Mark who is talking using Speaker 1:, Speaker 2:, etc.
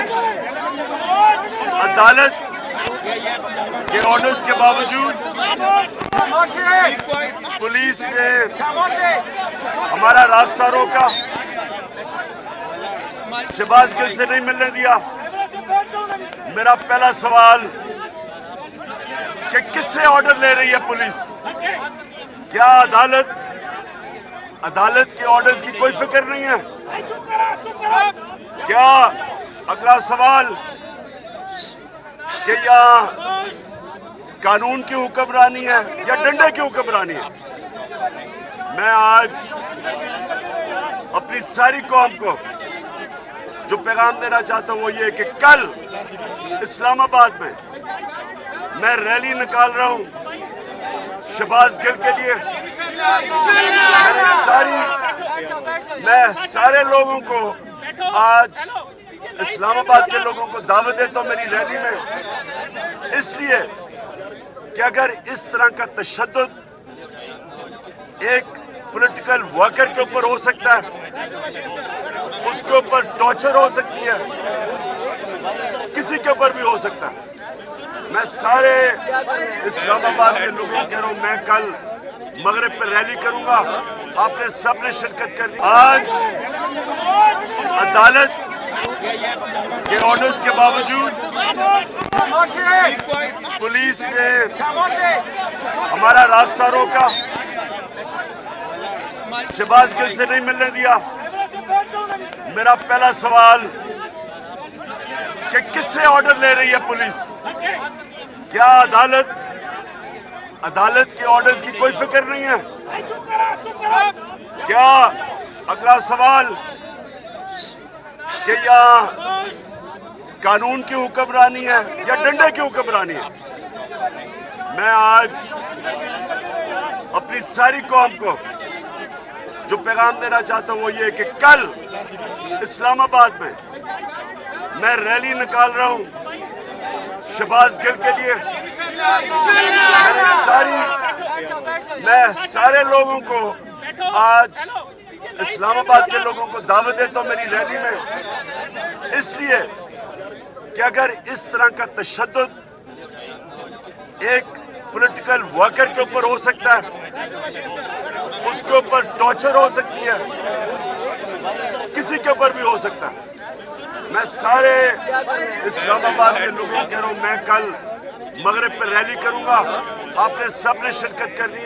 Speaker 1: आज अदालत के ऑर्डर्स के बावजूद पुलिस ने हमारा रास्ता रोका, शहबाज गिल से नहीं मिलने दिया। मेरा पहला सवाल कि किससे ऑर्डर ले रही है पुलिस? क्या अदालत के ऑर्डर्स की कोई फिक्र नहीं है? क्या अगला सवाल कि यहाँ कानून की हुक्मरानी है या डंडे की हुक्मरानी है? मैं आज अपनी सारी कौम को जो पैगाम देना चाहता हूं वो ये कि कल इस्लामाबाद में मैं रैली निकाल रहा हूं शहबाज गिल के लिए। मैं सारे लोगों को आज इस्लामाबाद के लोगों को दावत देता हूं मेरी रैली में, इसलिए कि अगर इस तरह का तशद्दुद एक पॉलिटिकल वर्कर के ऊपर हो सकता है, उसके ऊपर टॉर्चर हो सकती है, किसी के ऊपर भी हो सकता है। मैं सारे इस्लामाबाद के लोगों को कह रहा हूं, मैं कल मगरिब पर रैली करूंगा, आपने सबने शिरकत करनी। आज अदालत के ऑर्डर्स के बावजूद पुलिस ने हमारा रास्ता रोका, शहबाज गिल से नहीं मिलने दिया। मेरा पहला सवाल कि किससे ऑर्डर ले रही है पुलिस? क्या अदालत के ऑर्डर्स की कोई फिक्र नहीं है? क्या अगला सवाल कि यहाँ कानून की हुक्मरानी है या डंडे की हुक्मरानी है? मैं आज अपनी सारी कौम को जो पैगाम देना चाहता हूं वो ये कि कल इस्लामाबाद में मैं रैली निकाल रहा हूं शहबाज गिल के लिए। मैं सारे लोगों को आज इस्लामाबाद के लोगों को दावत देता हूं मेरी रैली में, इसलिए कि अगर इस तरह का तशद्दुद एक पॉलिटिकल वर्कर के ऊपर हो सकता है, उसके ऊपर टॉर्चर हो सकती है, किसी के ऊपर भी हो सकता है। मैं सारे इस्लामाबाद के लोगों को कह रहा हूं, मैं कल मगरिब पर रैली करूंगा, आपने सबने शिरकत करनी है।